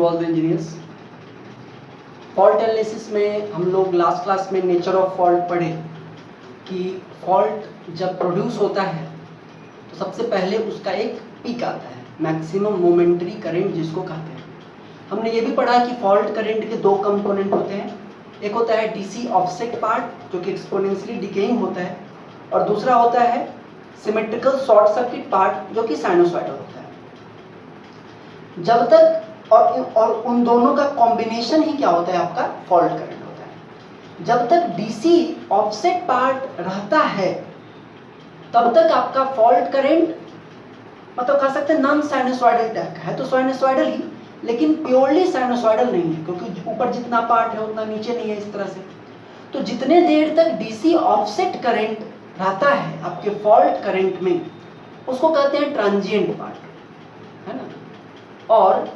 All the engineers. Fault analysis में हम लोग लास्ट क्लास में नेचर ऑफ फॉल्ट पढ़े कि फॉल्ट जब प्रोड्यूस होता है तो सबसे पहले उसका एक पीक आता है, मैक्सिमम मोमेंटरी करंट जिसको कहते हैं। हमने ये भी पढ़ा कि फॉल्ट करंट के दो कंपोनेंट होते हैं, एक होता है डीसी ऑफसेट पार्ट जो कि एक्सपोनेंशियली डिकेइंग होता है, और दूसरा होता है सिमेट्रिकल शॉर्ट सर्किट पार्ट जो कि साइनोसॉइडल होता है। जब तक और उन दोनों का कॉम्बिनेशन ही क्या होता है, आपका फॉल्ट करंट होता है। जब तक डीसी ऑफसेट पार्ट रहता है तब तक आपका फॉल्ट करंट मतलब कह सकते हैं नॉन साइनोसॉइडल टाइप का है, तो साइनोसॉइडल ही, लेकिन प्योरली साइनोसॉइडल नहीं है क्योंकि ऊपर जितना पार्ट है उतना नीचे नहीं है इस तरह से। तो जितने देर तक डीसी ऑफसेट करंट रहता है आपके फॉल्ट करंट में उसको कहते हैं ट्रांजिएंट पार्ट, है ना। और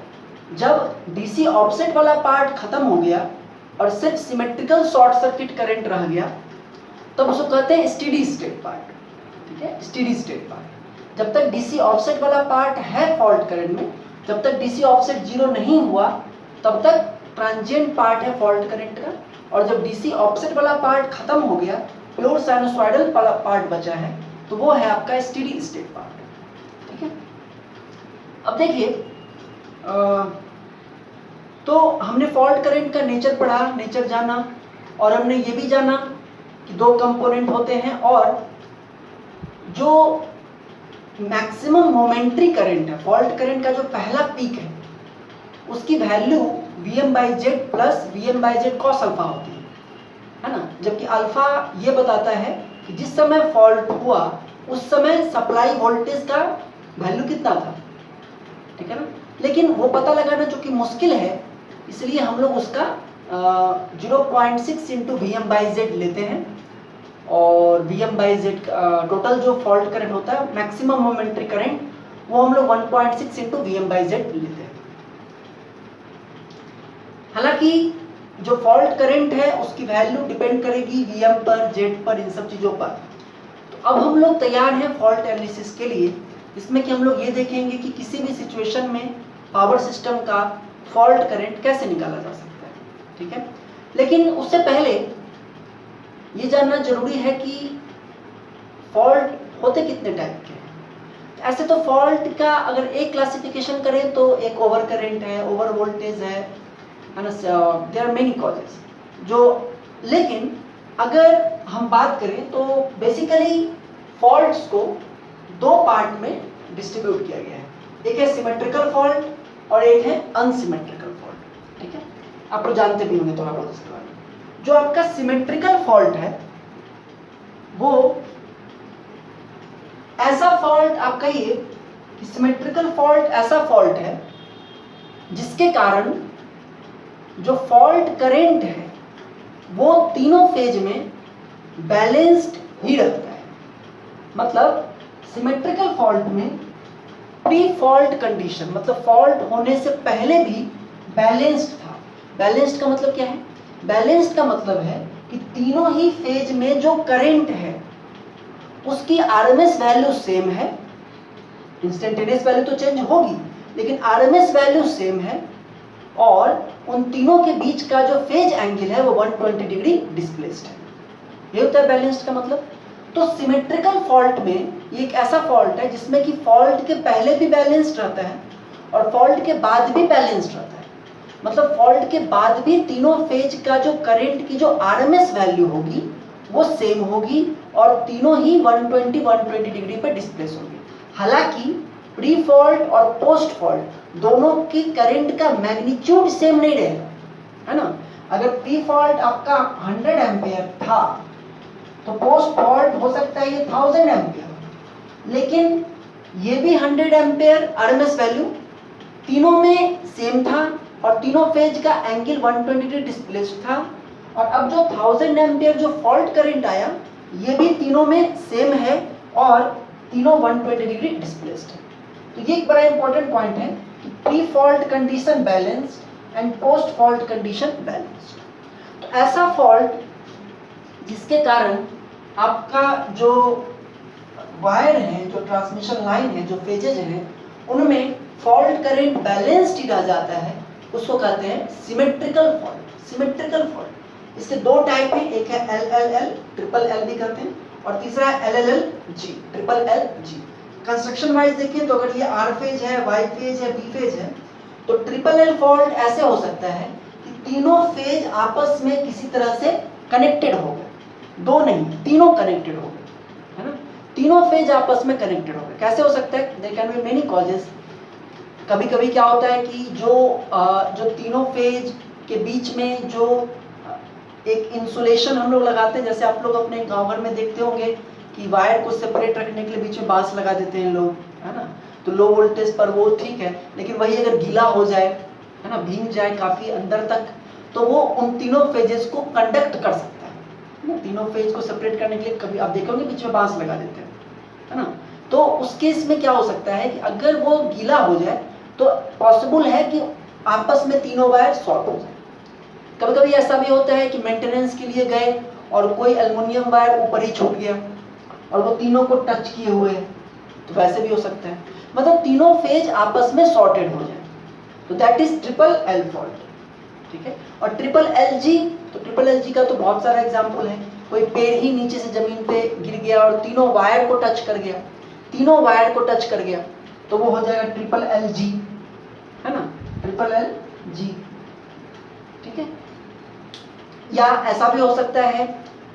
जब डीसी ऑफसेट वाला पार्ट खत्म हो गया और सिर्फ सिमेट्रिकल शॉर्ट सर्किट करंट रह गया तब उसको कहते हैं स्टेडी स्टेट पार्ट, ठीक है, स्टेडी स्टेट पार्ट। जब तक डीसी ऑफसेट वाला पार्ट है फॉल्ट करंट में, जब तक डीसी ऑफसेट जीरो नहीं हुआ तब तक ट्रांजिएंट पार्ट है फॉल्ट करंट का, और जब डीसी ऑफसेट वाला पार्ट खत्म हो गया, प्योर साइनोसॉइडल वाला पार्ट बचा है, तो वो है आपका स्टेडी स्टेट पार्ट, ठीक है। अब देखिए तो हमने फॉल्ट करंट का नेचर पढ़ा, नेचर जाना, और हमने ये भी जाना कि दो कंपोनेंट होते हैं, और जो मैक्सिमम मोमेंटरी करंट है, फॉल्ट करंट का जो पहला पीक है उसकी value Vm/Z plus Vm/Z cos alpha होती है ना। जबकि अल्फा ये बताता है कि जिस समय फॉल्ट हुआ उस समय सप्लाई वोल्टेज का वैल्यू कितना था, ठीक है ना। लेकिन वो पता लगाना जो कि मुश्किल है, इसलिए हम लोग उसका 0.6 इंटू Vm/Z लेते हैं, और Vm/Z टोटल जो फॉल्ट करंट होता है मैक्सिमम मोमेंटरी करंट वो हम लोग 1.6 इंटू Vm/Z लेते हैं। हालांकि जो फॉल्ट करंट है उसकी वैल्यू डिपेंड करेगी Vm पर, Z पर, इन सब चीज़ों पर। तो अब हम लोग तैयार हैं फॉल्ट एनालिसिस के लिए, इसमें कि हम लोग ये देखेंगे कि किसी भी सिचुएशन में पावर सिस्टम का फॉल्ट करंट कैसे निकाला जा सकता है, ठीक है। लेकिन उससे पहले ये जानना जरूरी है कि फॉल्ट होते कितने टाइप के हैं। ऐसे तो फॉल्ट का अगर एक क्लासिफिकेशन करें तो एक ओवर करंट है, ओवर वोल्टेज है ना, देयर आर मेनी कॉजेस जो। लेकिन अगर हम बात करें तो बेसिकली फॉल्ट्स को दो पार्ट में डिस्ट्रीब्यूट किया गया है, एक है सिमेट्रिकल फॉल्ट और एक है अनसिमेट्रिकल फॉल्ट, ठीक है। आप लोग जानते भी होंगे थोड़ा बहुत इसके बारे में। जो आपका सिमेट्रिकल फॉल्ट है वो ऐसा फॉल्ट, आप कहिए कि सिमेट्रिकल फॉल्ट ऐसा फॉल्ट है जिसके कारण जो फॉल्ट करंट है वो तीनों फेज में बैलेंस्ड ही रहता है। मतलब सिमेट्रिकल फॉल्ट में प्री फॉल्ट कंडीशन, मतलब फॉल्ट होने से पहले भी बैलेंस्ड था। बैलेंस्ड का मतलब क्या है? बैलेंस्ड का मतलब है कि तीनों ही फेज में जो करंट है उसकी आरएमएस वैल्यू सेम है। इंस्टेंटेनियस वैल्यू तो चेंज होगी लेकिन आरएमएस वैल्यू सेम है, और उन तीनों के बीच का जो फेज एंगल है वो 120 डिग्री डिस्प्लेस्ड है। ये होता है बैलेंस्ड का मतलब। तो सिमेट्रिकल फॉल्ट में ये एक ऐसा फॉल्ट है जिसमें कि फॉल्ट के पहले भी बैलेंस्ड रहता है और फॉल्ट के बाद भी बैलेंस्ड रहता है। मतलब फॉल्ट के बाद भी तीनों फेज का जो करंट की जो आरएमएस वैल्यू होगी वो सेम होगी और तीनों ही 120 डिग्री पर डिस्प्लेस होगी। हालांकि प्री फॉल्ट और पोस्ट फॉल्ट दोनों की करंट का मैग्नीट्यूड सेम नहीं रहेगा, है ना। अगर प्री फॉल्ट आपका 100 एम्पियर था तो पोस्ट फॉल्ट हो सकता है ये 1000 एम्पियर, लेकिन ये भी 100 एम्पियर आरएमएस वैल्यू तीनों में सेम था और तीनों फेज का एंगल 120 डिग्री डिस्प्लेस्ड था। और अब जो 1000 एम्पियर जो फॉल्ट करंट आया ये भी तीनों में सेम है और तीनों 120 डिग्री डिस्प्लेस्ड है। तो ये एक बड़ा इंपॉर्टेंट पॉइंट है कि pre fault condition balanced and post fault condition balanced. तो ऐसा फॉल्ट जिसके कारण आपका जो वायर है, जो ट्रांसमिशन लाइन है, जो फेजेज हैं, उनमें फॉल्ट करंट बैलेंस्ड ही रह जाता है, उसको कहते हैं सिमेट्रिकल फॉल्ट। सिमेट्रिकल फॉल्ट इसके दो टाइप हैं, एक है LLL, ट्रिपल L भी कहते हैं, और तीसरा है LLLG, triple LG। Construction wise देखिए तो अगर ये R फेज है, Y फेज है, B फेज है, तो ट्रिपल L फॉल्ट ऐसे हो सकता है कि तीनों फेज आपस में किसी तरह से कनेक्टेड हो गए, दो नहीं तीनों कनेक्टेड हो गए, है ना, तीनों फेज आपस में कनेक्टेड हो गए। कैसे हो सकता है? There can be many causes. कभी कभी क्या होता है कि जो तीनों फेज के बीच में जो एक इंसुलेशन हम लोग लगाते हैं, जैसे आप लोग अपने गांव घर में देखते होंगे कि वायर को सेपरेट रखने के लिए बीच में बांस लगा देते हैं लोग, है ना, तो लो वोल्टेज पर वो ठीक है, लेकिन वही अगर गीला हो जाए, है ना, भीग जाए काफी अंदर तक, तो वो उन तीनों फेजेस को कंडक्ट कर सकता है। तीनों फेज को सेपरेट करने के लिए कभी आप देखोगे बीच में बांस लगा देते हैं, है ना, तो उस केस में क्या हो सकता है कि अगर वो गीला हो जाए तो पॉसिबल है कि आपस में तीनों वायर शॉर्ट हो जाए। कभी कभी ऐसा भी होता है कि मेंटेनेंस के लिए गए और कोई एल्युमिनियम वायर ऊपर ही छूट गया और वो तीनों को टच किए हुए हैं, तो वैसे भी हो सकता है, मतलब तीनों फेज आपस में शॉर्टेड हो जाए, तो that is triple L fault, ठीक है। और ट्रिपल LG, तो ट्रिपल LG का तो बहुत सारा एग्जांपल है, कोई पेड़ ही नीचे से जमीन पे गिर गया और तीनों वायर को टच कर गया, तीनों वायर को टच कर गया, तो वो हो जाएगा ट्रिपल LG, है ना, ट्रिपल LG, ठीक है। या ऐसा भी हो सकता है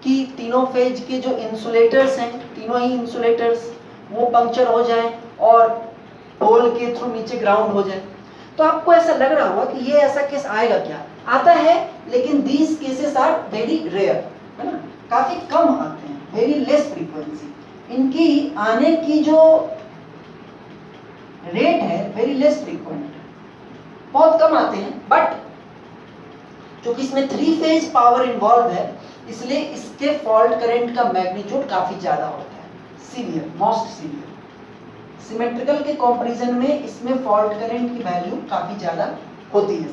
कि तीनों फेज के जो इंसुलेटर्स हैं, तीनों ही इंसुलेटर्स वो पंक्चर हो जाएं और होल के थ्रू नीचे ग्राउंड हो जाए। तो आपको ऐसा लग रहा होगा कि ये ऐसा केस आएगा क्या? आता है, लेकिन these cases are very rare, है ना, काफी कम आते हैं, वेरी लेस फ्रीक्वेंसी, इनकी आने की जो रेट है वेरी लेस फ्रीक्वेंट है, बहुत कम आते हैं। बट क्योंकि इसमें 3 फेज पावर इन्वॉल्व है, इसलिए इसके फॉल्ट करंट का मैग्नीट्यूड काफी ज्यादा होता है, सीवियर, मोस्ट सीवियर। सिमेट्रिकल के कंपैरिजन में इसमें फॉल्ट करंट की वैल्यू काफी ज्यादा होती है।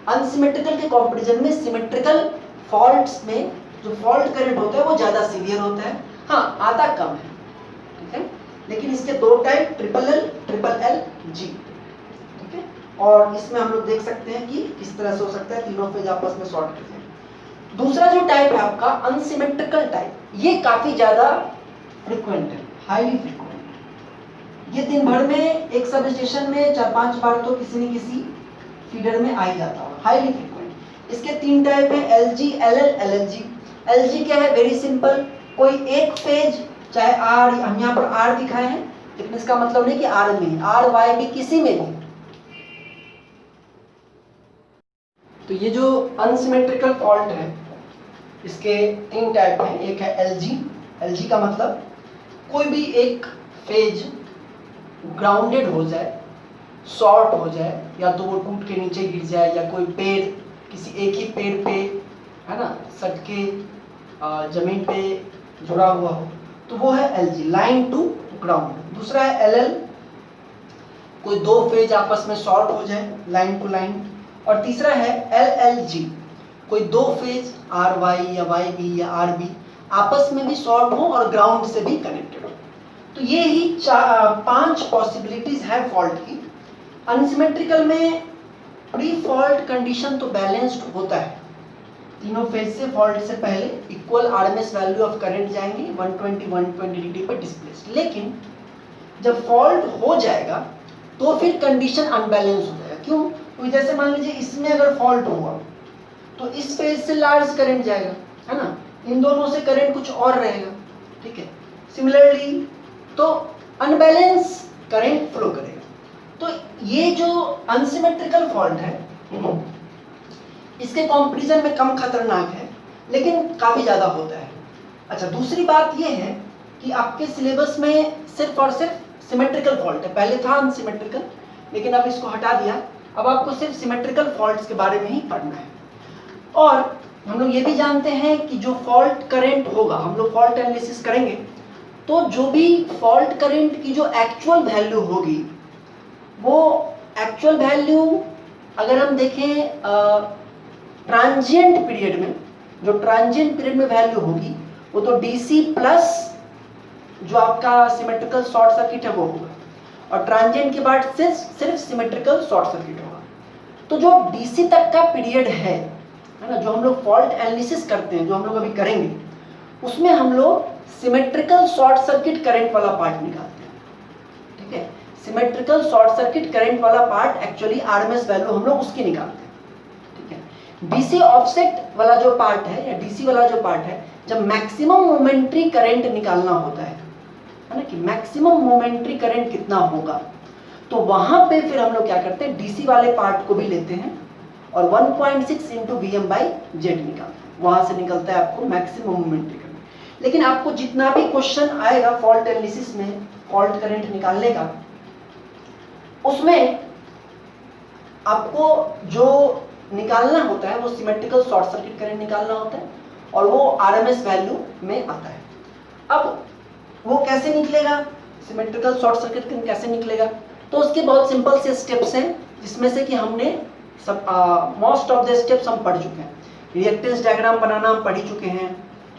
अनसिमेट्रिकल के कंपैरिजन में सिमेट्रिकल फॉल्ट्स में जो फॉल्ट करंट होता है वो ज्यादा सीवियर होता है, हाँ आता कम है, ठीक है। लेकिन इसके दो टाइप, ट्रिपल LG, ठीक है। और इसमें हम लोग देख सकते हैं कि किस तरह से हो सकता है तीनों फेज आपस में शॉर्ट कर जाए। दूसरा जो टाइप है आपका अनसिमेट्रिकल टाइप, ये काफी ज्यादा फ्रीक्वेंट है, हाईली फ्रीक्वेंट। ये दिन भर में एक सब स्टेशन में 4-5 बार तो किसी न किसी फीडर में आ ही जाता होगा, हाईली फ्रीक्वेंट। इसके 3 टाइप हैं, LG, LL, LLG। LG क्या है? वेरी सिंपल, कोई एक फेज, चाहे R, हम यहाँ पर R दिखाए हैं, लेकिन इसका मतलब नहीं कि R में, R, Y भी किसी में भी। तो ये जो अनसिमेट्रिकल फॉल्ट है, इसके 3 टाइप हैं। एक है LG का मतलब कोई भी एक फेज ग्राउंडेड हो जाए, शॉर्ट हो जाए, या तो वो टूट के नीचे गिर जाए, या कोई पेड़ किसी एक ही पेड़ पे, है ना, सट के जमीन पे जुड़ा हुआ हो, तो वो है LG, लाइन टू ग्राउंड। दूसरा है LL, कोई 2 फेज आपस में शॉर्ट हो जाए, लाइन टू लाइन। और तीसरा है LLG, कोई 2 फेज RY या YB या RB आपस में भी शॉर्ट हो और ग्राउंड से भी कनेक्टेड हो। तो ये ही 5 पॉसिबिलिटीज है फॉल्ट की। अनसिमेट्रिकल में प्री फॉल्ट कंडीशन तो बैलेंस्ड होता है, तीनों फेज से फॉल्ट से पहले equal RMS value of current जाएंगे 120 डिग्री पर डिस्प्लेस्ड। लेकिन जब फॉल्ट हो जाएगा तो फिर कंडीशन अनबैलेंस हो जाएगा। क्यों? तो जैसे मान लीजिए इसमें अगर फॉल्ट हुआ तो इस फेज से लार्ज करंट जाएगा, है ना, इन दोनों से करंट कुछ और रहेगा, ठीक है। सिमिलरली तो अनबैलेंस करंट फ्लो करेगा। तो ये जो अनसिमेट्रिकल फॉल्ट है इसके कंपैरिजन में कम खतरनाक है, लेकिन काफी ज्यादा होता है। अच्छा, दूसरी बात ये है कि आपके सिलेबस में सिर्फ और सिर्फ सिमेट्रिकल फॉल्ट है। पहले था अनसिमेट्रिकल, लेकिन अब इसको हटा दिया, अब आपको सिर्फ सिमेट्रिकल फॉल्ट्स के बारे में ही पढ़ना है। और हम लोग ये भी जानते हैं कि जो फॉल्ट करंट होगा, हम लोग फॉल्ट एनालिसिस करेंगे तो जो भी फॉल्ट करंट की जो एक्चुअल वैल्यू होगी, वो एक्चुअल वैल्यू अगर हम देखें ट्रांजिएंट पीरियड में, जो ट्रांजिएंट पीरियड में वैल्यू होगी वो तो DC प्लस जो आपका सिमेट्रिकल शॉर्ट सर्किट है वो होगा, और ट्रांजिएंट के बाद सिर्फ सिमेट्रिकल शॉर्ट सर्किट होगा। तो जो डीसी तक का पीरियड है ना, जो हम लोग फॉल्ट एनालिसिस करते हैं, जो हम लोग अभी करेंगे, उसमें हम लोग सिमेट्रिकल शॉर्ट सर्किट करंट वाला पार्ट निकालते हैं। ठीक है, सिमेट्रिकल शॉर्ट सर्किट करंट वाला पार्ट एक्चुअली आरएमएस वैल्यू हम लोग उसकी निकालते हैं। ठीक है, डीसी ऑफसेट वाला जो पार्ट है या डीसी वाला जो पार्ट है, जब मैक्सिमम मोमेंट्री करंट निकालना होता है ना, कि मैक्सिमम मोमेंट्री करंट कितना होगा, तो वहां पे फिर हम लोग क्या करते हैं, डीसी वाले पार्ट को भी लेते हैं और 1.6 इंटू VM/Z निकालते हैं। वहां से निकलता है आपको मैक्सिमम मोमेंट्री करंट। लेकिन आपको जितना भी क्वेश्चन आएगा फॉल्ट एनालिसिस में फॉल्ट करंट निकालने का, उसमें आपको जो निकालना होता है वो सिमेट्रिकल शॉर्ट सर्किट करंट निकालना होता है और वो आरएमएस वैल्यू में आता है। अब वो कैसे निकलेगा, सिमेट्रिकल शॉर्ट सर्किट करंट कैसे निकलेगा, तो उसके बहुत सिंपल से स्टेप्स हैं, जिसमें से कि हमने सब मोस्ट ऑफ द स्टेप्स हम पढ़ चुके हैं। रिएक्टेंस डायग्राम बनाना हम पढ़ ही चुके हैं,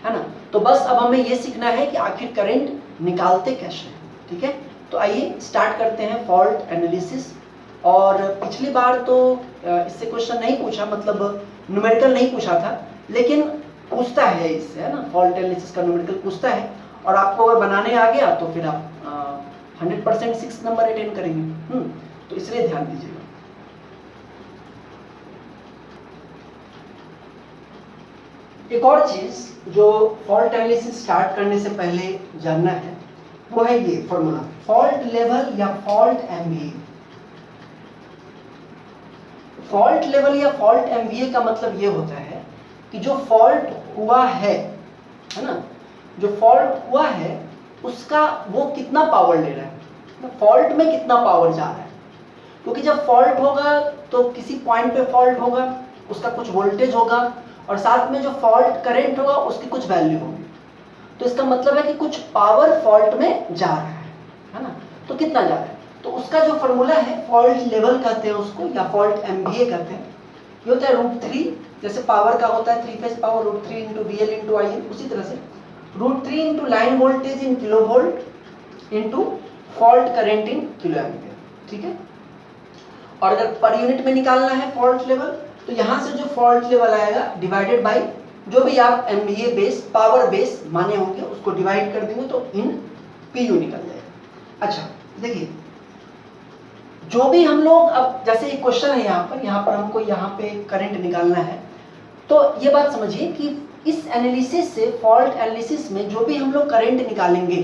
है ना। तो बस अब हमें ये सीखना है कि आखिर करंट निकालते कैसे हैं। ठीक है, तो आइए स्टार्ट करते हैं फॉल्ट एनालिसिस। और पिछली बार तो इससे क्वेश्चन नहीं पूछा, मतलब न्यूमेरिकल नहीं पूछा था, लेकिन पूछता है इससे, है ना, फॉल्ट एनालिसिस का न्यूमेरिकल पूछता है। और आपको अगर बनाने आ गया तो फिर आप 100% 6 नंबर अटेंड करेंगे। तो इसलिए ध्यान दीजिएगा। एक और चीज जो फॉल्ट एनालिसिस स्टार्ट करने से पहले जानना है वो है ये फॉर्मूला, फॉल्ट लेवल या फॉल्ट एमवीए। फॉल्ट लेवल या फॉल्ट एमवीए का मतलब ये होता है कि जो फॉल्ट हुआ है ना, जो फॉल्ट हुआ है उसका वो कितना पावर ले रहा है, फॉल्ट में कितना पावर जा रहा है। क्योंकि जब फॉल्ट होगा तो किसी पॉइंट पे फॉल्ट होगा, उसका कुछ वोल्टेज होगा और साथ में जो फॉल्ट करंट होगा उसकी कुछ वैल्यू होगी। तो इसका मतलब है कि कुछ पावर फॉल्ट में जा रहा है ना। तो कितना जा रहा है, तो उसका जो फॉर्मूला है फॉल्ट लेवल कहते हैं उसको, या फॉल्ट एमवीए कहते हैं। ये होता है √3, जैसे पावर का होता है 3 phase power √3 into VL into IL, उसी तरह से √3 into line voltage in kilo volt into fault current in kilo ampere. ठीक है, और अगर पर यूनिट में निकालना है फॉल्ट लेवल, तो यहां से जो फॉल्ट लेवल आएगा डिवाइडेड बाय जो भी आप एमवीए बेस पावर बेस माने होंगे उसको डिवाइड कर देंगे तो इन PU निकल जाएगा। अच्छा देखिए, जो भी हम लोग अब जैसे एक क्वेश्चन है यहाँ पर हमको यहाँ पे करंट निकालना है, तो ये बात समझिए कि इस एनालिसिस से, फॉल्ट एनालिसिस में जो भी हम लोग करंट निकालेंगे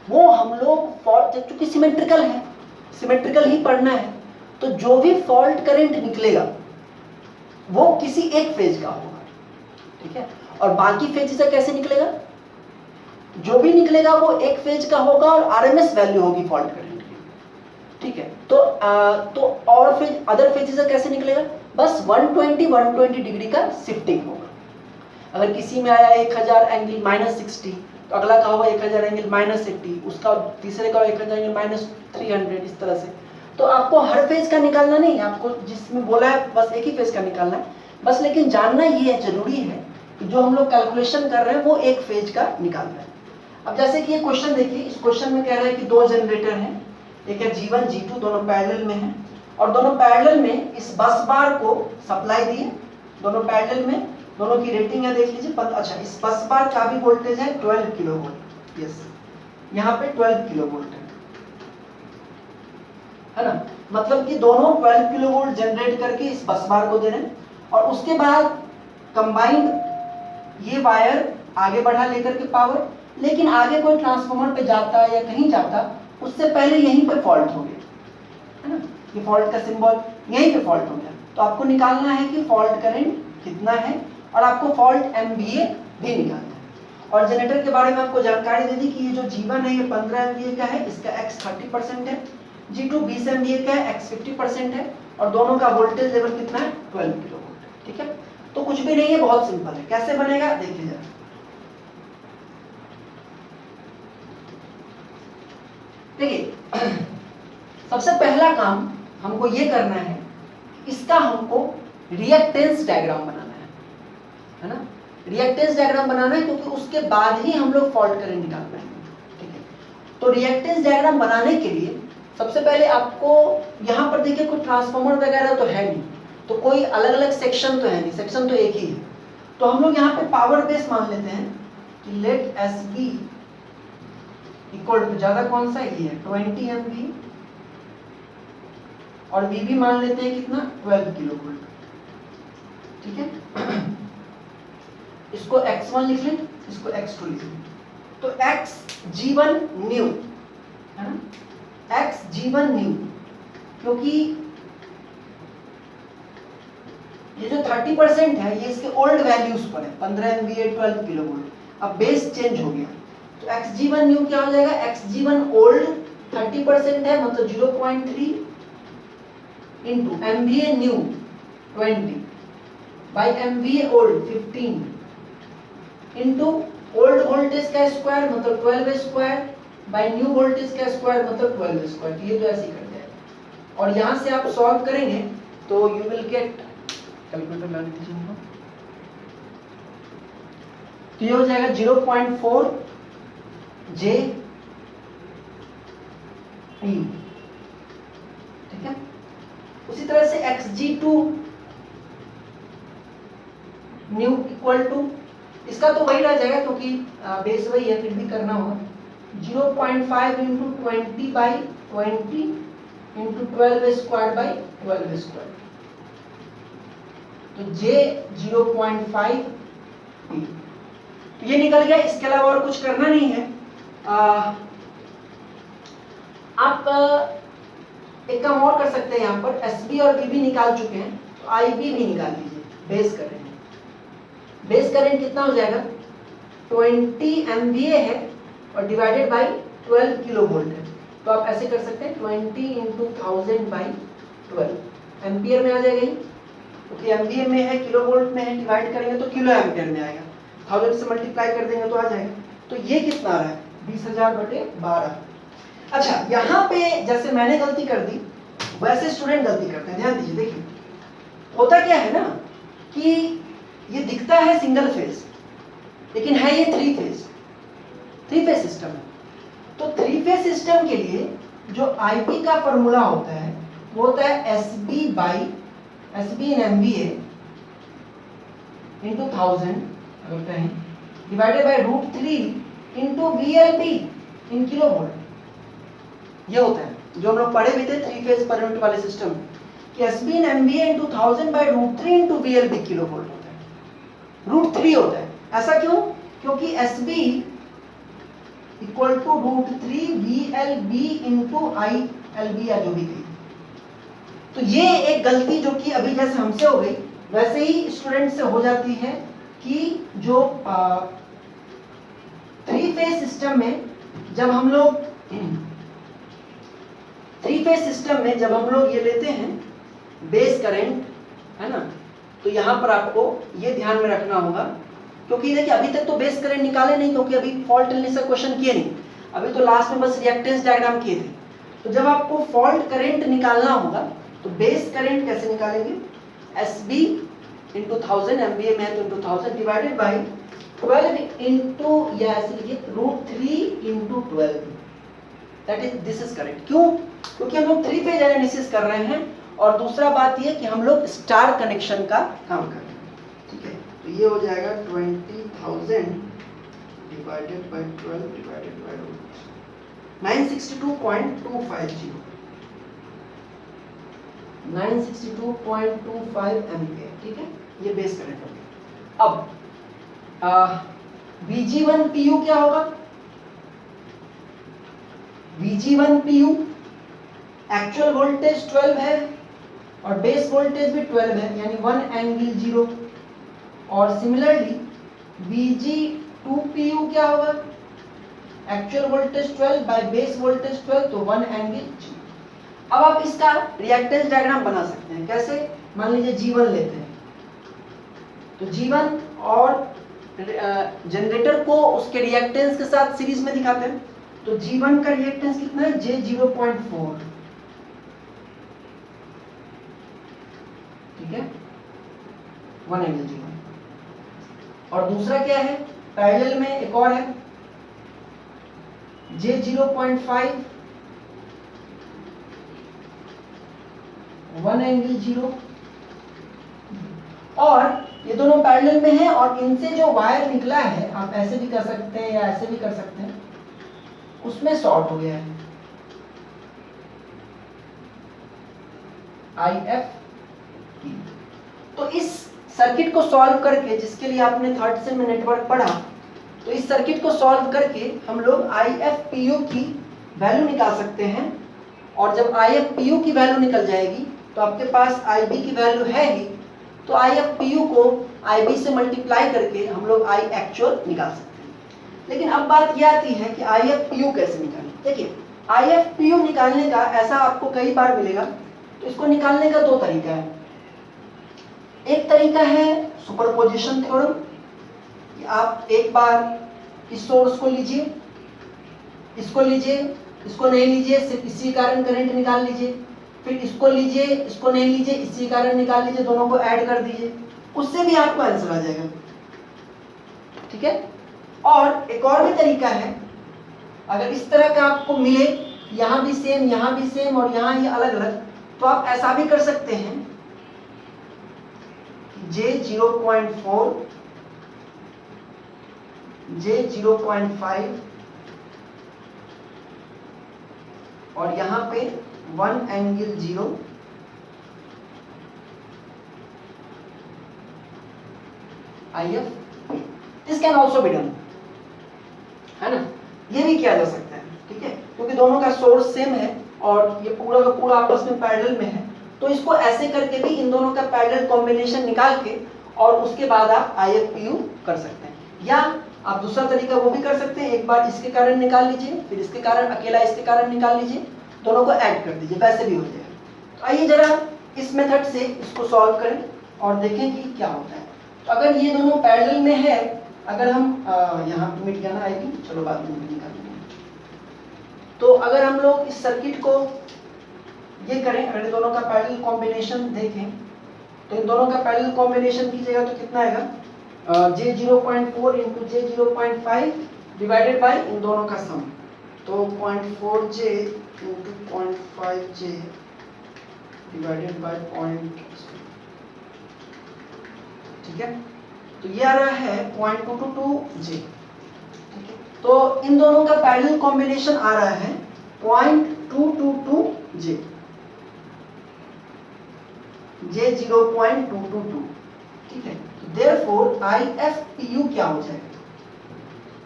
वो हम लोग फॉल्ट, चूंकि सिमेट्रिकल है, सिमेट्रिकल ही पढ़ना है, तो जो भी फॉल्ट करंट निकलेगा वो किसी एक फेज का होगा। ठीक है, और बाकी फेज से कैसे निकलेगा, जो भी निकलेगा वो एक फेज का होगा और आरएमएस वैल्यू होगी फॉल्ट करंट की। ठीक है, तो और फेज, अदर फेज से कैसे निकलेगा, बस 120 डिग्री का शिफ्टिंग होगा। अगर किसी में आया 1000 एंगल -60, तो अगला का होगा 1000 एंगल -80, उसका तीसरे का 1000 एंगल -300, इस तरह से। तो आपको हर फेज का निकालना नहीं है, आपको जिसमें बोला है बस एक ही फेज का निकालना है बस। लेकिन जानना ये है, जरूरी है कि जो हम लोग कैलकुलेशन कर रहे हैं वो एक फेज का निकालना है। अब जैसे कि ये क्वेश्चन देखिए, इस क्वेश्चन में कह रहा है कि 2 जनरेटर हैं, एक है G1 G2, दोनों पैरेलल में हैं और दोनों पैरेलल में इस बस बार को सप्लाई दिए, दोनों पैरेलल में, दोनों की रेटिंग है देख लीजिए। अच्छा, इस बस बार का भी वोल्टेज है 12 किलो वोल्ट। यस, यहाँ पे 12 किलो वोल्ट है ना, मतलब कि दोनों 12 किलो वोल्ट जनरेट करके इस बस बार को दे रहे हैं। और उसके बाद कंबाइंड ये वायर आगे बढ़ा लेकर के पावर, लेकिन आगे कोई ट्रांसफार्मर पे जाता या कहीं जाता उससे पहले यहीं पे फॉल्ट हो गया, है ना, ये फॉल्ट का सिंबल यहीं पे फॉल्ट हो गया। तो आपको निकालना है कि फॉल्ट करंट कितना है और आपको फॉल्ट एमवीए भी निकालना है। और जनरेटर के बारे में आपको जानकारी दे दी कि ये जो G1 है ये 15 एमवीए का है, इसका X 30% है, G2 20 एमवीए का है, X 50% है और दोनों का वोल्टेज लेवल कितना है 12 किलो वोल्ट। ठीक है, तो कुछ भी नहीं है, बहुत सिंपल है। कैसे बनेगा देख लीजिए। देखिए, सबसे पहला काम हमको ये करना है, इसका हमको रिएक्टेंस डायग्राम बनाना है ना, रिएक्टेंस डायग्राम बनाना है, क्योंकि उसके बाद ही हम लोग फॉल्ट करंट निकाल पाएंगे। ठीक है, तो रिएक्टेंस डायग्राम बनाने के लिए सबसे पहले आपको यहाँ पर देखिए कोई ट्रांसफार्मर वगैरह तो है नहीं, तो कोई अलग अलग सेक्शन तो है नहीं, सेक्शन तो एक ही है। तो हम लोग यहाँ पे पावर बेस मान लेते हैं कि let S be equal to, ज्यादा कौन सा ये है 20 MV, और वी भी मान लेते हैं कितना 12 किलो वोल्ट। ठीक है, इसको x1 लिख लें, इसको x2 लिख लें। तो xg1 न्यू है ना, xg1 न्यू, क्योंकि ये जो 30% है ये इसके ओल्ड वैल्यूज पर है, 15 MVA 12 किलो वोल्ट। अब बेस चेंज हो गया तो xg1 न्यू क्या हो जाएगा, xg1 ओल्ड 30% है मतलब 0.3 into MVA new 20 by MVA old 15 into old voltage का स्क्वायर मतलब 12 स्क्वायर बाई न्यू वोल्टेज का स्क्वायर मतलब 12 स्क्वायर। ये तो ऐसे ही कर जाएगा, और यहाँ से आप सॉल्व करेंगे तो यू विल गेट, कैलकुलेटर ला लीजिए हमको, तो ये हो जाएगा 0.4 J P। ठीक है, उसी तरह से xg2 न्यू इक्वल टू, इसका तो वही रह जाएगा क्योंकि बेस वही है, फिर भी करना होगा 0.5 into 20 by 20 into 12 square by 12 square, तो J 0.5 P। तो ये निकल गया, इसके अलावा और कुछ करना नहीं है। आप एक काम और कर सकते हैं, यहाँ पर SB और BB निकाल चुके हैं तो IB भी निकाल लीजिए। बेस करंट, बेस करंट कितना हो जाएगा 20 MVA है और डिवाइडेड बाई 12 किलो वोल्ट है, तो आप ऐसे कर सकते हैं 20 इंटू 1000 बाई 12 एम्पियर में आ जाएगा ये, क्योंकि MVA में है, किलो वोल्ट में है, डिवाइड करेंगे तो किलो एम्पियर में आएगा, 1000 से मल्टीप्लाई कर देंगे तो आ जाएगा। तो ये कितना आ रहा है 20,000/12। अच्छा, यहाँ पे जैसे मैंने गलती कर दी वैसे स्टूडेंट गलती करते हैं, ध्यान दीजिए। देखिए होता क्या है ना कि ये दिखता है सिंगल फेज लेकिन है ये थ्री फेज सिस्टम है। तो थ्री फेज सिस्टम के लिए जो आईपी का फॉर्मूला होता है वो होता है एसबी इन एमवीए इंटू 1000 अगर कहें divided by √3 into VLB in kilo volt. ये होता है जो हम लोग पढ़े भी थे थ्री फेज पर यूनिट वाले सिस्टम कि SB in MVA into 1000 by √3 into VLB kilo volt होता है। √3 होता है, ऐसा क्यों? क्योंकि SB equal to √3 VLB into ILB या जो भी थी। तो ये एक गलती जो कि अभी जैसे हमसे हो गई वैसे ही स्टूडेंट से हो जाती है कि जो थ्री फेज सिस्टम में जब हम लोग ये लेते हैं बेस करंट, है ना, तो यहाँ पर आपको ये ध्यान में रखना होगा क्योंकि देखिए अभी तक तो बेस करंट निकाले नहीं क्योंकि अभी फॉल्ट एनालिसिस क्वेश्चन किए नहीं, अभी तो लास्ट में बस रिएक्टेंस डायग्राम किए थे। तो जब आपको फॉल्ट करंट निकालना होगा तो बेस करंट कैसे निकालेंगे? एसबी इंटू 1000 एमवीए में है तो इंटू 1000 डिवाइडेड बाई 12 इंटू या ऐसे लिखिए √3 into 12, that is this is correct. क्यों? क्योंकि हम लोग थ्री फेज एनालिसिस कर रहे हैं और दूसरा बात ये कि हम लोग स्टार कनेक्शन का काम कर रहे हैं। ठीक है, तो ये हो जाएगा 20,000 divided by 12 divided by 962.250 962.25 ampere. ठीक है, ये बेस करंट हो गया। अब VG1 PU क्या होगा? VG1 PU एक्चुअल वोल्टेज 12 है और बेस वोल्टेज भी 12 है यानी 1 ∠0। और सिमिलरली VG2 PU क्या होगा? Actual voltage 12 by base voltage 12 तो 1 ∠0। अब आप इसका रिएक्टेंस डायग्राम बना सकते हैं। कैसे? मान लीजिए G1 लेते हैं तो G1 और जनरेटर को उसके रिएक्टेंस के साथ सीरीज में दिखाते हैं। तो G1 का रिएक्टेंस कितना है? J0.4। ठीक है, 1 ∠0। और दूसरा क्या है? पैरेलल में एक और है J0.5 1 ∠0 और ये दोनों पैरेलल में हैं और इनसे जो वायर निकला है, आप ऐसे भी कर सकते हैं या ऐसे भी कर सकते हैं, उसमें शॉर्ट हो गया है IF। तो इस सर्किट को सॉल्व करके, जिसके लिए आपने थर्ड सेम में नेटवर्क पढ़ा, तो इस सर्किट को सॉल्व करके हम लोग IFPU की वैल्यू निकाल सकते हैं। और जब IFPU की वैल्यू निकल जाएगी तो आपके पास IB की वैल्यू है ही, तो IFPU को IB से मल्टीप्लाई करके हम लोग I एक्चुअल निकाल सकते हैं। लेकिन अब बात यह आती है कि IFPU कैसे निकालें। देखिए, IFPU निकालने का ऐसा आपको कई बार मिलेगा, तो इसको निकालने का दो तरीका है। एक तरीका है सुपरपोजिशन थ्योरम, कि आप एक बार इस सोर्स को लीजिए, इसको लीजिए, इसको नहीं लीजिए, सिर्फ इसी कारण करंट निकाल लीजिए, फिर इसको लीजिए, इसको नहीं लीजिए, इसी कारण निकाल लीजिए, दोनों को ऐड कर दीजिए, उससे भी आपको आंसर आ जाएगा। ठीक है। और एक और भी तरीका है, अगर इस तरह का आपको मिले, यहाँ भी सेम, यहाँ भी सेम और यहाँ ये अलग अलग, तो आप ऐसा भी कर सकते हैं, J0.4, J0.5 और यहाँ पे 1 angle 0, IF। This can also be done, है ना, ये भी किया जा सकता है। ठीक है, क्योंकि दोनों का सोर्स सेम है और ये पूरा का पूरा आपस में पैरेलल में है, तो इसको ऐसे करके भी इन दोनों का पैरेलल कॉम्बिनेशन निकाल के और उसके बाद आप IFPU कर सकते हैं। या आप दूसरा तरीका वो भी कर सकते हैं, एक बार इसके कारण निकाल लीजिए, फिर इसके कारण, अकेला इसके कारण निकाल लीजिए, दोनों को ऐड कर दीजिए, वैसे भी हो जाएगा। तो आइए जरा इस मेथड से इसको सॉल्व करें और देखें कि क्या होता है। तो अगर ये दोनों पैरेलल में है, अगर हम यहाँ पे मिट जाना आएगी, चलो बाद में भी निकाल लेंगे। तो अगर हम लोग इस सर्किट को ये करें, अगर इन दोनों का पैरेलल कॉम्बिनेशन देखें, तो इन दोनों का पैरेलल कॉम्बिनेशन कीजिएगा तो कितना आएगा, J0.4 into J0.5 divided by इन दोनों का सम, तो 0.4J into 0.5J divided by 0. ठीक है, तो ये आ रहा है 0.222J। ठीक है, तो इन दोनों का पैरेलल कॉम्बिनेशन आ रहा है 0.222J, J0.222। ठीक है, तो देयरफॉर IFPU क्या हो जाएगा,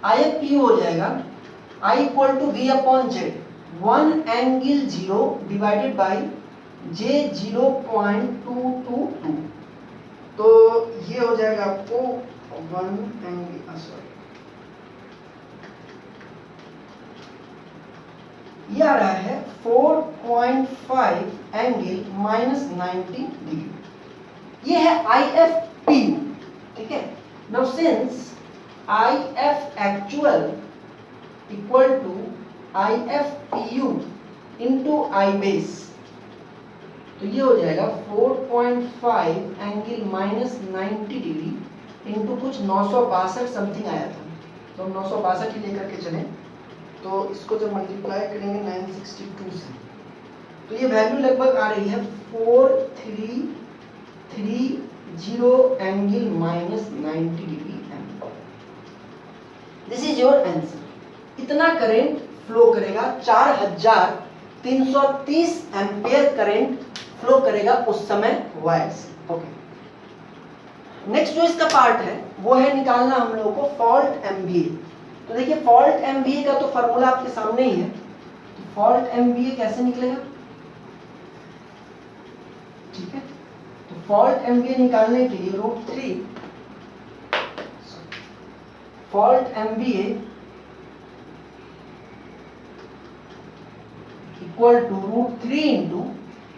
IFPU हो जाएगा I equal to V upon Z, 1 angle 0 divided by J0.222। तो ये हो जाएगा आपको 1 एंगल, सॉरी, ये आ रहा है 4.5 एंगल माइनस 90 डिग्री। ये है IFPU। ठीक है, now since IF actual equal to IFPU into I base, तो ये हो जाएगा 4.5 एंगल माइनस 90 डिग्री इंटू कुछ 962 समथिंग आया था, तो 962 ही लेकर के चले, तो इसको जब मल्टीप्लाई करेंगे 962 से, तो ये वैल्यू लगभग आ रही है 4330 angle minus 90 degree. This is your answer. इतना करंट फ्लो करेगा, 4330 एम्पियर करंट फ्लो करेगा उस समय वायर से। ओके, नेक्स्ट जो इसका पार्ट है वो है निकालना हम लोगों को फॉल्ट MVA। तो देखिए, फॉल्ट MVA का तो फॉर्मूला आपके सामने ही है। तो फॉल्ट MVA कैसे निकलेगा, ठीक है, तो फॉल्ट MVA निकालने के लिए √3 fault MVA equal to √3 into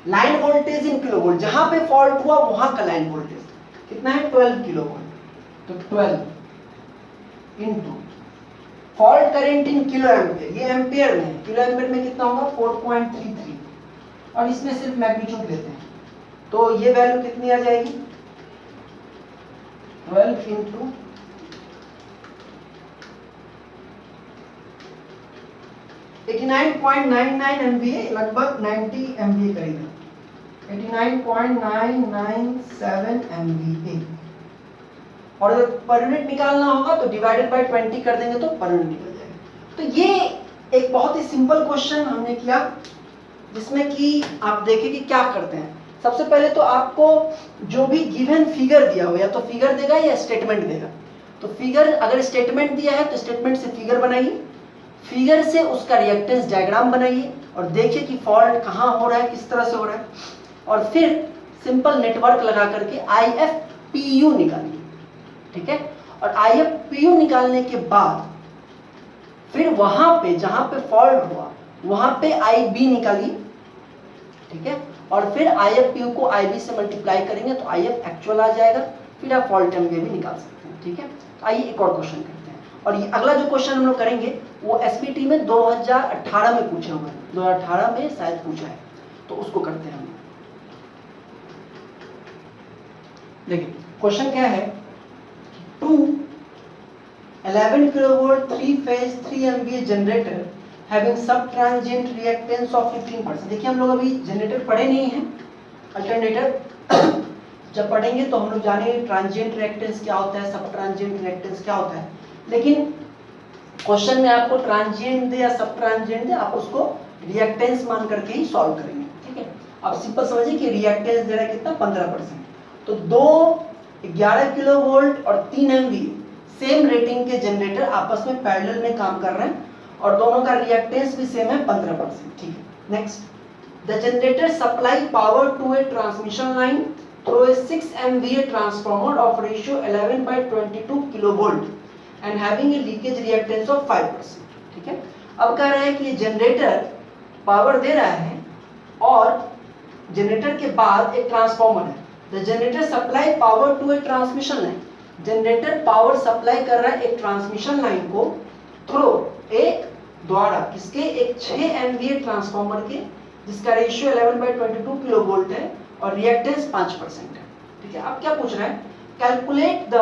line voltage in kilovolt, जहां पे फॉल्ट हुआ वहां का लाइन वोल्टेज कितना है 12 किलोवोल्ट, तो 12 into fault current in kilo ampere, ये एम्पियर में है, किलो एम्पियर में कितना होगा 4.33, और इसमें सिर्फ मैग्नीट्यूड लेते हैं, तो ये वैल्यू कितनी आ जाएगी 12 इंटू 89.99 MVA, लगभग 90 MVA करीब है, 89.997 MVA। और अगर पर यूनिट निकालना होगा तो डिवाइडेड बाय 20 कर देंगे तो पर यूनिट निकल जाएगा। तो ये एक बहुत ही सिंपल क्वेश्चन हमने किया, जिसमें कि आप देखिए कि क्या करते हैं। सबसे पहले तो आपको जो भी गिवन फिगर दिया हो, या तो फिगर देगा या स्टेटमेंट देगा। तो फिगर, अगर स्टेटमेंट दिया है तो स्टेटमेंट से फिगर बनाइए, फिगर से उसका रिएक्टेंस डायग्राम बनाइए और देखिए कि फॉल्ट कहाँ हो रहा है, किस तरह से हो रहा है, और फिर सिंपल नेटवर्क लगा करके IFPU निकालिए। ठीक है, और IFPU निकालने के बाद फिर वहां पे जहां पे फॉल्ट हुआ वहां पे IB निकालिए। ठीक है, और फिर IFPU को IB से मल्टीप्लाई करेंगे तो IF एक्चुअल आ जाएगा, फिर आप फॉल्ट एमवीए भी निकाल सकते हैं। ठीक है, तो आइए एक और क्वेश्चन करते हैं। और ये अगला जो क्वेश्चन हम लोग करेंगे वो SPT में 2018 में पूछे हुए हैं, 2018 में शायद पूछा है, तो उसको करते हैं हम। देखिए क्वेश्चन क्या है, 11 kilovolt 3 phase 3 MVA generator having सब ट्रांजिएंट रिएक्टेंस ऑफ 15%। देखिए हम लोग अभी जनरेटर पढ़े नहीं हैं, अल्टरनेटर जब पढ़ेंगे तो हम लोग जानेंगे ट्रांजिएंट रिएक्टेंस क्या होता है, सब ट्रांजिएंट रिएक्टेंस क्या होता है। लेकिन क्वेश्चन में आपको ट्रांजिएंट दे या सब ट्रांजिएंट दे, आप उसको रिएक्टेंस मान करके ही सॉल्व करेंगे। ठीक है, आप सिंपल समझिए कि रिएक्टेंस दे रहा है कितना, 15%। तो 11 किलोवोल्ट और 3 MVA सेम रेटिंग के जनरेटर आपस में पैरेलल में काम कर रहे हैं और दोनों का रिएक्टेंस भी सेम है 15%। ठीक है, next, the generator supply power to a transmission line through a 6 MVA transformer of ratio 11/22 kilovolt and having a leakage reactance of 5%। ठीक है, अब कह रहा है कि ये जनरेटर पावर दे रहा है और जनरेटर के बाद एक ट्रांसफार्मर है। The generator supply power to a transmission line, generator power supply कर रहा है एक ट्रांसमिशन लाइन को थ्रू एक द्वारा किसके, एक 6 MVA ट्रांसफार्मर के, जिसका रेशियो 11/22 किलोवोल्ट है और रिएक्टेंस 5% है। ठीक है, अब क्या पूछ रहा है, calculate the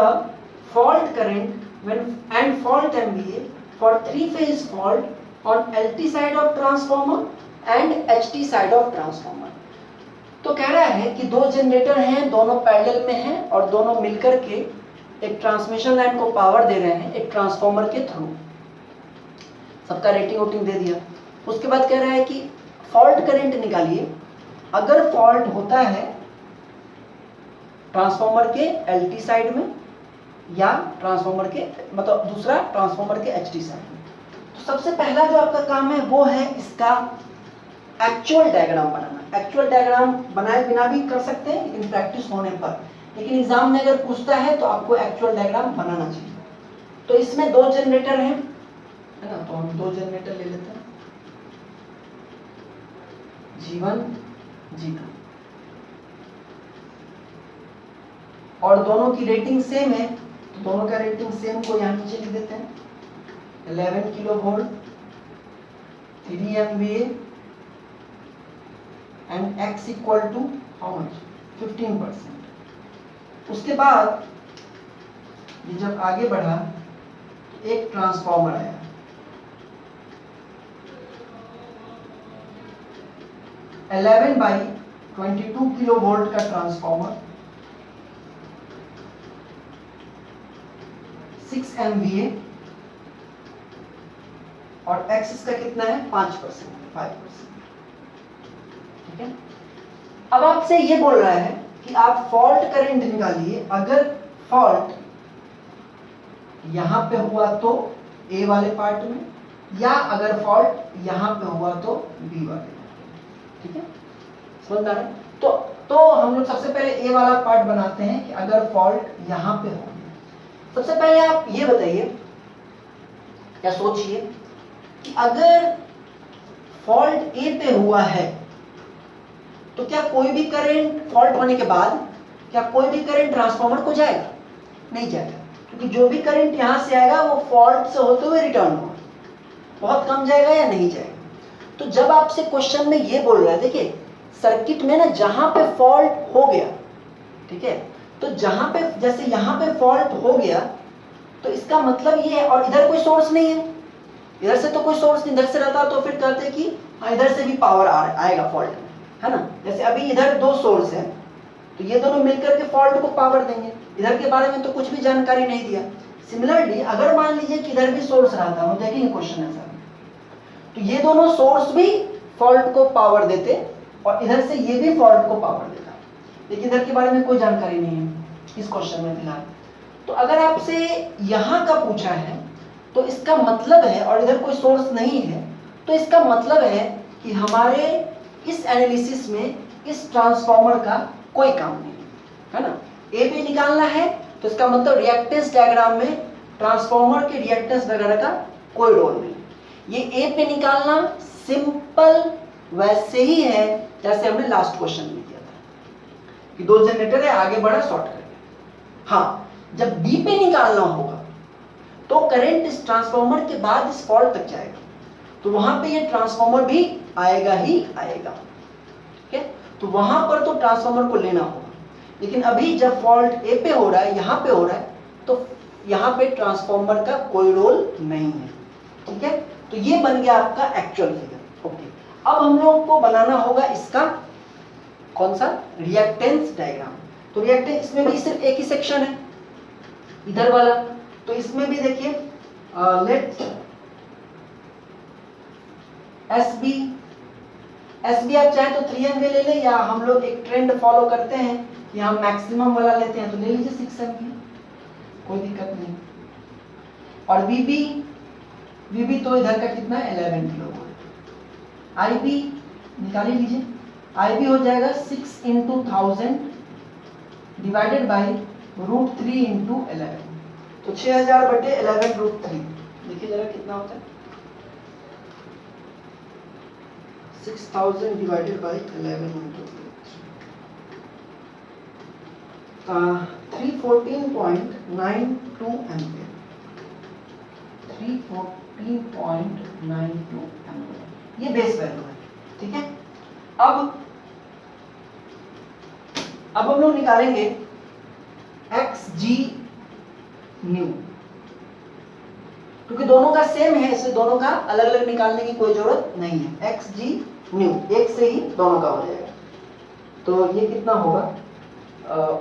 fault current when and fault MVA for 3 phase fault on LT side of transformer and HT side of transformer. तो कह रहा है कि दो जनरेटर हैं, दोनों पैरेलल में हैं और दोनों मिलकर के एक ट्रांसमिशन लाइन को पावर दे रहे हैं एक ट्रांसफार्मर के थ्रू। सबका रेटिंग वोटिंग दे दिया। उसके बाद कह रहा है कि फॉल्ट करंट निकालिए अगर फॉल्ट होता है ट्रांसफार्मर के LT साइड में या ट्रांसफार्मर के, मतलब दूसरा ट्रांसफार्मर के HT साइड में। तो सबसे पहला जो आपका काम है वो है इसका एक्चुअल डायग्राम बनाना। एक्चुअल डायग्राम बनाए बिना भी कर सकते हैं लेकिन प्रैक्टिस होने पर, लेकिन एग्जाम में अगर पूछता है तो आपको एक्चुअल डायग्राम बनाना चाहिए। तो इसमें 2 जनरेटर हैं, है ना, तो हम 2 जनरेटर ले लेते हैं, G1 G2, और दोनों की रेटिंग सेम है तो दोनों का रेटिंग सेम को यहाँ नीचे लिख देते हैं। 11 kilovolt 3 MVA and X equal to how much, 15%। उसके बाद ये जब आगे बढ़ा एक ट्रांसफार्मर आया, (11 by 22 किलोवोल्ट का ट्रांसफार्मर, 6 MVA और X इसका कितना है, 5%। ठीक है, अब आपसे ये बोल रहा है कि आप फॉल्ट करंट निकालिए अगर फॉल्ट यहां पे हुआ तो A वाले पार्ट में, या अगर फॉल्ट यहां पे हुआ तो B वाले। ठीक है, समझ आ रहा है? तो हम लोग सबसे पहले A वाला पार्ट बनाते हैं कि अगर फॉल्ट यहां पे हो। सबसे पहले आप ये बताइए या सोचिए कि अगर फॉल्ट A पे हुआ है तो क्या कोई भी करंट फॉल्ट होने के बाद क्या कोई भी करंट ट्रांसफार्मर को जाएगा? नहीं जाएगा, क्योंकि जो भी करंट यहां से आएगा वो फॉल्ट से होते हुए रिटर्न होगा, बहुत कम जाएगा या नहीं जाएगा। तो जब आपसे क्वेश्चन में ये बोल रहा है, देखिए सर्किट में ना जहां पे फॉल्ट हो गया, ठीक है, तो जहां पे जैसे यहां पे फॉल्ट हो गया तो इसका मतलब ये है, और इधर कोई सोर्स नहीं है, इधर से तो कोई सोर्स नहीं, इधर से रहता तो फिर कहते कि हाँ इधर से भी पावर आएगा फॉल्ट में, है ना। जैसे अभी इधर दो सोर्स है तो ये दोनों मिलकर के फॉल्ट को पावर देंगे, इधर के बारे में तो कुछ भी जानकारी नहीं दिया। सिमिलरली अगर मान लीजिए कि इधर भी सोर्स रहता, हम देखेंगे क्वेश्चन ऐसा, तो ये दोनों सोर्स भी फॉल्ट को पावर देते और इधर से ये भी फॉल्ट को पावर देता, लेकिन इधर के बारे में कोई जानकारी नहीं है इस क्वेश्चन में फिलहाल। तो अगर आपसे यहाँ का पूछा है तो इसका मतलब है, और इधर कोई सोर्स नहीं है तो इसका मतलब है कि हमारे इस एनालिसिस में इस ट्रांसफॉर्मर का कोई काम नहीं है ना। ए पे निकालना है तो इसका मतलब रिएक्टेंस डायग्राम में ट्रांसफॉर्मर के रिएक्टेंस वगैरह का कोई रोल नहीं। ये ए पे निकालना सिंपल वैसे ही है जैसे हमने लास्ट क्वेश्चन में किया था कि 2 जनरेटर है, आगे बढ़ा शॉर्ट कर दिया। हाँ, जब बी पे निकालना होगा तो करंट इस ट्रांसफॉर्मर के बाद इस फॉल्ट तक जाएगा, तो वहां पे ये ट्रांसफॉर्मर भी आएगा ही आएगा, ठीक है। तो वहां पर तो ट्रांसफॉर्मर को लेना होगा, लेकिन अभी जब फॉल्ट ए पे हो रहा है, यहाँ पे हो रहा है, तो यहाँ पे ट्रांसफॉर्मर का कोई रोल नहीं है, ठीक है। तो ये बन गया आपका एक्चुअल फिगर। ओके, अब हम लोगों को बनाना होगा इसका कौन सा, रिएक्टेंस डायग्राम। तो रिएक्टेंस, इसमें भी सिर्फ एक ही सेक्शन है इधर वाला, तो इसमें भी देखिए लेट एस बी आप चाहे तो 3 MVA ले लें, या हम लोग एक ट्रेंड फॉलो करते हैं कि हम मैक्सिमम वाला लेते हैं तो ले लीजिए 6 MVA, कोई दिक्कत नहीं। और वीबी तो इधर का कितना है 11 किलो वोल्ट। आईबी निकाल ही लीजिए, आईबी हो जाएगा 6 × 1000 डिवाइडेड बाई √3 × 11, तो 6000/11√3। देखिए जरा कितना होता है, 6000 डिवाइडेड बाई 11 314.92 एम्पियर, 314.92 एम्पियर, ये बेस वैल्यू है, ठीक है। अब हम लोग निकालेंगे XG न्यू, क्योंकि दोनों का सेम है इसलिए दोनों का अलग अलग निकालने की कोई जरूरत नहीं है। XG न्यू एक से ही दोनों का हो जाएगा, तो ये कितना होगा,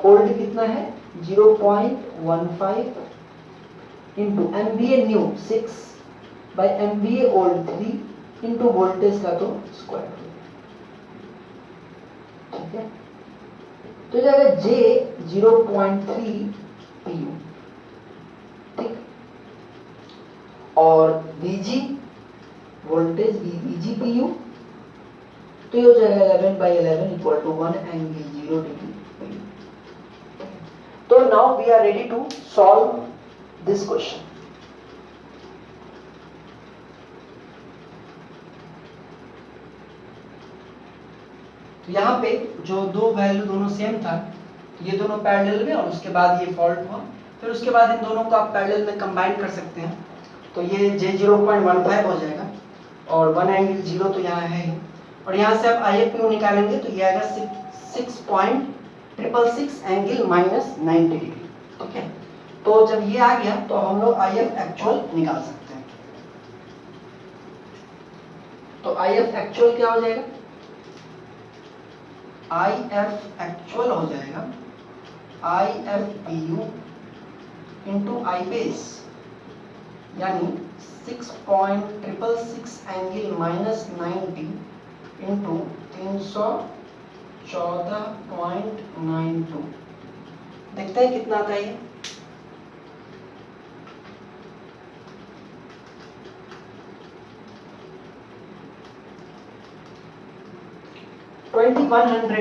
ओल्ड कितना है 0.15 into MVA new 6 by MVA old 3 into voltage का तो स्क्वायर, ठीक है। तो जाएगा J 0.3 PU, ठीक। और VG वोल्टेज VG PU, तो ये हो जाएगा 11/11 इक्वल टू 1 एंगल 0 डिग्री। तो now we are ready to solve this question. यहाँ पे जो दो वैल्यू दोनों सेम था, ये दोनों पैरेलल में और उसके बाद ये फॉल्ट हुआ, फिर उसके बाद इन दोनों को आप पैरेलल में कंबाइन कर सकते हैं, तो ये J 0.15 हो जाएगा और 1 एंगल 0 तो यहाँ है ही, और यहाँ से आप IFPU निकालेंगे तो ये आएगा 6.666 एंगल -90 डिग्री, ठीक है। तो जब ये आ गया तो हम लोग IF एक्चुअल निकाल सकते हैं। तो IF एक्चुअल क्या हो जाएगा, IF एक्चुअल हो जाएगा IFPU इंटू I बेस, यानी 6.666 एंगल -90 इंटू 314.92, देखते हैं कितना आता है ये।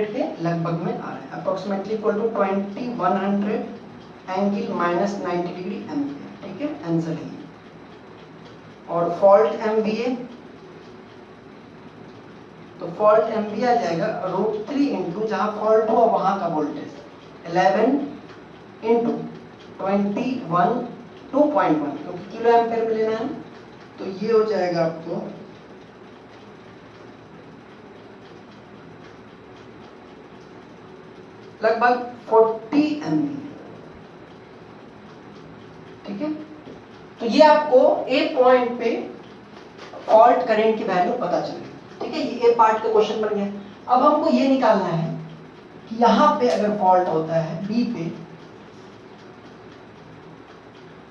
के लगभग में आ रहा है, approximately equal to 2100 angle -90 degree ampere, ठीक है, आंसर है। और फॉल्ट MVA, तो फॉल्ट MVA आ जाएगा √3 इंटू जहां फॉल्ट हुआ वहां का वोल्टेज 11 इंटू 2.1 क्योंकि किलो एम्पियर में लेना है, तो ये हो जाएगा आपको लगभग 40 MVA, ठीक है। तो ये आपको ए पॉइंट पे फॉल्ट करंट की वैल्यू पता चलेगी, ठीक है। ये ए पार्ट का क्वेश्चन बन गया। अब हमको ये निकालना है कि यहाँ पे अगर फॉल्ट होता है बी पे,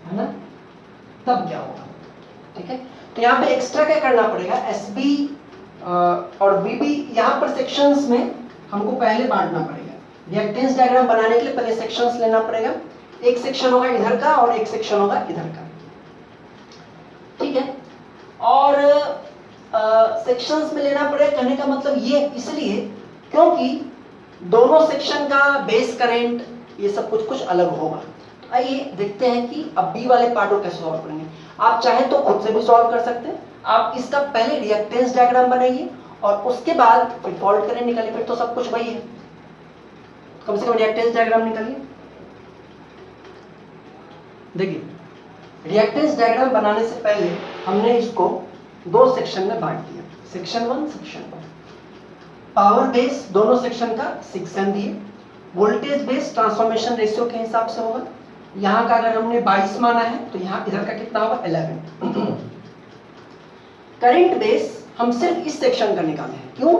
है ना, तब क्या होगा। ठीक है, तो यहाँ पे एक्स्ट्रा क्या करना पड़ेगा, एस बी और बी बी यहाँ पर सेक्शंस में हमको पहले बांटना पड़ेगा। रिएक्टेंस डायग्राम बनाने के लिए पहले सेक्शंस लेना पड़ेगा। एक सेक्शन होगा इधर का और एक सेक्शन होगा इधर का। ठीक है, और सेक्शंस में लेना पड़ेगा कहने का मतलब ये इसलिए क्योंकि दोनों सेक्शन का बेस करंट ये सब कुछ अलग होगा। आइए देखते हैं कि अब बी वाले पार्ट को कैसे सॉल्व करेंगे। आप चाहे तो खुद से भी सॉल्व कर सकते हैं। आप इसका पहले रिएक्टेंस डायग्राम बनाइए और उसके बाद फिर फॉल्ट करंट निकालिए, फिर तो सब कुछ वही है। कम से कम रिएक्टेंस डायग्राम निकालिए। देखिए, रिएक्टेंस डायग्राम बनाने से पहले हमने इसको दो सेक्शन में बांट दिया, सेक्शन 1 सेक्शन 2। पावर बेस दोनों सेक्शन का 6 MVA, voltage base transformation ratio के हिसाब से होगा। यहाँ का अगर हमने 22 माना है तो यहाँ इधर का कितना होगा 11। करंट बेस हम सिर्फ इस सेक्शन का निकाले हैं। क्यों?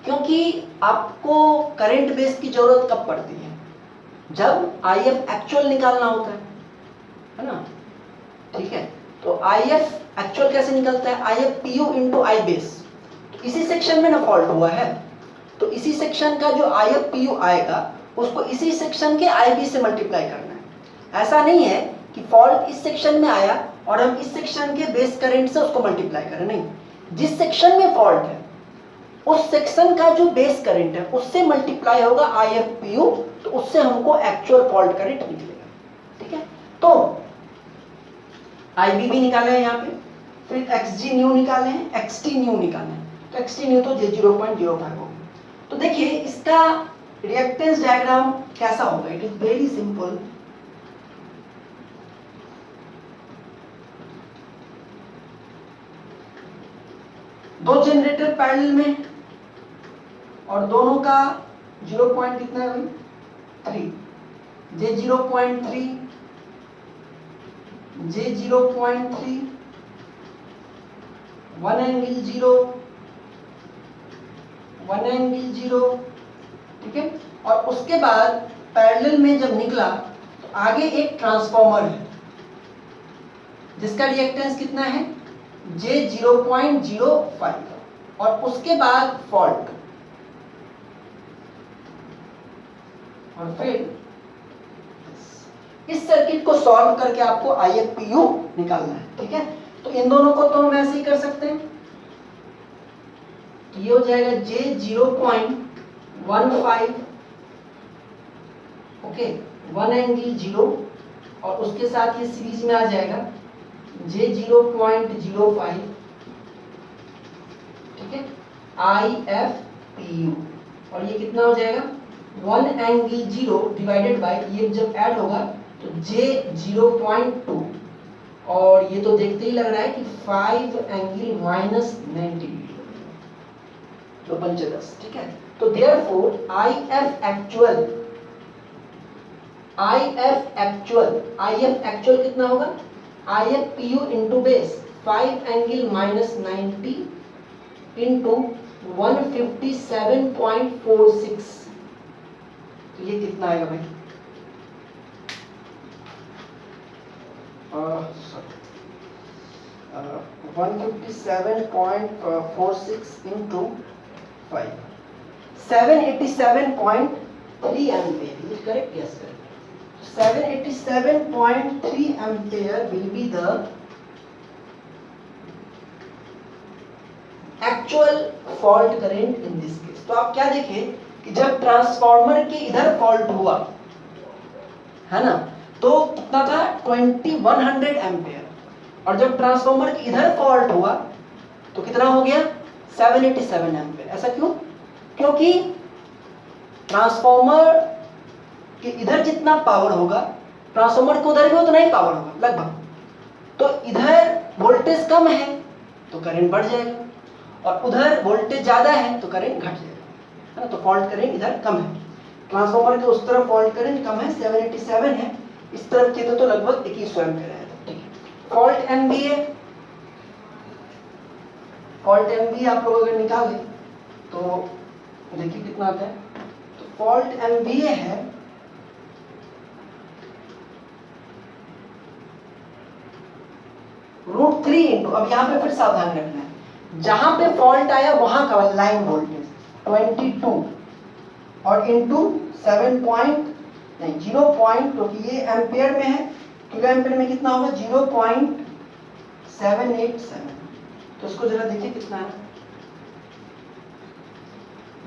क्योंकि आपको करंट बेस की जरूरत कब पड़ती है, जब IF एक्चुअल निकालना होता है ना। ठीक है, तो IF एक्चुअल कैसे निकलता है, IF PU into I base. तो इसी सेक्शन में ना फॉल्ट हुआ है, तो इसी सेक्शन का जो IF PU आएगा उसको इसी सेक्शन के IB से मल्टीप्लाई करना है। ऐसा नहीं है कि फॉल्ट इस सेक्शन में आया और हम इस सेक्शन के बेस करंट से उसको मल्टीप्लाई करें, नहीं। जिस सेक्शन में फॉल्ट है उस सेक्शन का जो बेस करंट है उससे मल्टीप्लाई होगा IF PU, तो उससे हमको एक्चुअल फॉल्ट करंट निकलेगा। ठीक है, तो IB भी निकाले हैं यहाँ पे, फिर XG न्यू निकाले हैं, XT न्यू निकाले हैं। तो XT न्यू तो 0.05 होगा। तो देखिए इसका रिएक्टेंस डायग्राम कैसा होगा, इट इज वेरी सिंपल। दो जनरेटर पैरेलल में और दोनों का 0 पॉइंट कितना है भाई 3, J 0.3, J 0.3, 1 एंगल 0, 1 एंगल 0। ठीक है, और उसके बाद पैरेलल में जब निकला तो आगे एक ट्रांसफॉर्मर है जिसका रिएक्टेंस कितना है J 0.05, और उसके बाद फॉल्ट, और फिर इस सर्किट को सॉल्व करके आपको IF PU निकालना है। ठीक है, तो इन दोनों को तो हम ऐसे ही कर सकते हैं। तो ये हो जाएगा J 0.15, ओके, 1 एंगल 0, और उसके साथ ये सीरीज में आ जाएगा J 0.05, ठीक है, IF PU, और ये कितना हो जाएगा 1 एंगल 0 डिवाइडेड बाय, ये जब ऐड होगा तो J 0.2, और ये तो देखते ही लग रहा है कि 5 एंगल -90 तो 10। ठीक है, तो therefore IF actual कितना होगा, IF PU into base 5 angle -90 into 157.46, तो ये कितना आएगा भाई 157.46 into 5, 787.3 ampere. Correct, yes correct. 787.3 ampere will be the actual fault current in this case. तो आप क्या देखें कि जब ट्रांसफार्मर के इधर फॉल्ट हुआ है ना, तो कितना था 2100 एम्पेयर, और जब ट्रांसफार्मर के इधर फॉल्ट हुआ तो कितना हो गया 787 एम्पेयर। ऐसा क्यों? क्योंकि ट्रांसफार्मर के इधर जितना पावर होगा ट्रांसफार्मर के उधर भी उतना ही पावर होगा लगभग, तो इधर वोल्टेज कम है तो करंट बढ़ जाएगा, और उधर वोल्टेज ज्यादा है तो करंट घट जाएगा, है ना। तो फॉल्ट करंट इधर कम है, ट्रांसफार्मर के उस तरफ फॉल्ट करंट कम है 787 है, इस तरफ के तो लगभग 2100 एम्पीयर है। ठीक है, फॉल्ट MVA आप लोग अगर निकालें तो देखिए कितना आता है, तो फॉल्ट MVA है √3 इंटू, अब यहाँ पे फिर सावधान रखना है, जहां पे फॉल्ट आया वहां का लाइन वोल्टेज 22 और इंटू 7 पॉइंट नहीं 0 पॉइंट, क्योंकि ये एम्पेयर में है, किलो एम्पेयर में कितना होगा 0.787, तो इसको जरा देखिए कितना है,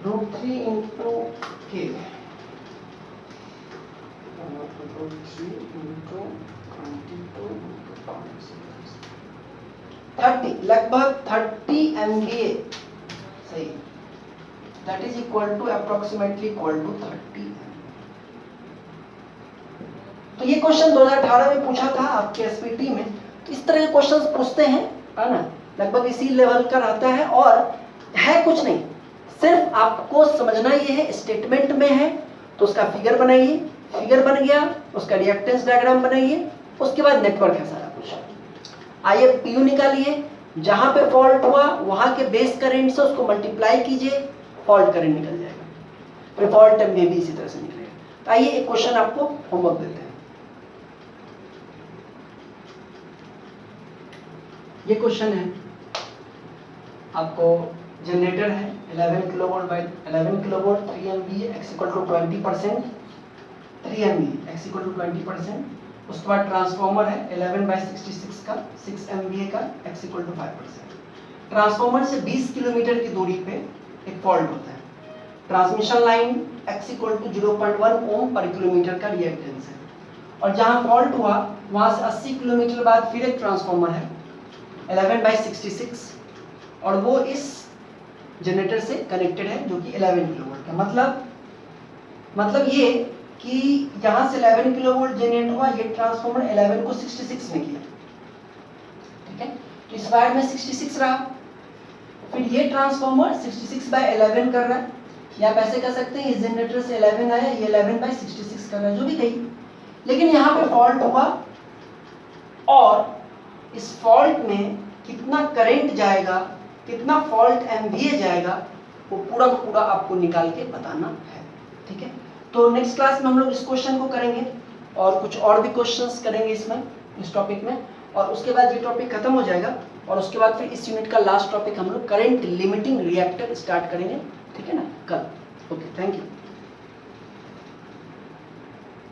√3 इंटू के 30, लगभग 30 MVA, सही, that is equal to approximately equal to 30। तो ये क्वेश्चन 2018 में पूछा था आपके एसपीटी में, तो इस तरह के क्वेश्चंस पूछते हैं, है ना, लगभग इसी लेवल का रहता है, और है कुछ नहीं, सिर्फ आपको समझना ये है, स्टेटमेंट में है तो उसका फिगर बनाइए, फिगर बन गया उसका रिएक्टेंस डायग्राम बनाइए, उसके बाद नेटवर्क है सारा कुछ। आइए पीयू निकालिए, जहां पे फॉल्ट हुआ वहां के बेस करंट से उसको मल्टीप्लाई कीजिए, फॉल्ट करंट निकल जाएगा, फिर फॉल्ट में भी इसी तरह से निकलेगा। आइए एक क्वेश्चन आपको होमवर्क देते हैं। ये क्वेश्चन है आपको, जनरेटर है 11 kilovolt by 11 kilovolt 3 MVA x equal to 20%, 3 MVA x equal to 20%, उसके बाद ट्रांसफॉर्मर है 11/66 का 6 MVA का x इक्वल टू 5%। ट्रांसफॉर्मर से 20 किलोमीटर की दूरी पे एक फॉल्ट होता है, transmission line x equal to 0.1 ohm पर किलोमीटर का रिएक्टेंस है, और जहां फॉल्ट हुआ वहां से 80 किलोमीटर बाद फिर एक ट्रांसफॉर्मर है 11/66, और वो इस जनरेटर से कनेक्टेड है जो कि 11 किलोवोल्ट का, मतलब ये कि यहाँ से 11 किलोवोल्ट जनरेट हुआ, ये ट्रांसफॉर्मर 11 को 66 में किया, ठीक है, तो इस वायर में 66 रहा, फिर ये ट्रांसफॉर्मर 66/11 कर रहा है, या आप ऐसे कह सकते हैं इस जनरेटर से 11 आया, ये 11/66 कर रहा है, जो भी कही, लेकिन यहाँ पे फॉल्ट हुआ, और इस फॉल्ट में कितना करंट जाएगा, कितना फॉल्ट MVA जाएगा, वो पूरा का पूरा आपको निकाल के बताना है, ठीक है। तो नेक्स्ट क्लास में हम लोग इस क्वेश्चन को करेंगे, और कुछ और भी क्वेश्चंस करेंगे इसमें, इस टॉपिक में, और उसके बाद ये टॉपिक खत्म हो जाएगा, और उसके बाद फिर इस यूनिट का लास्ट टॉपिक हम लोग करंट लिमिटिंग रिएक्टर स्टार्ट करेंगे, ठीक है ना, कल। Okay, thank you.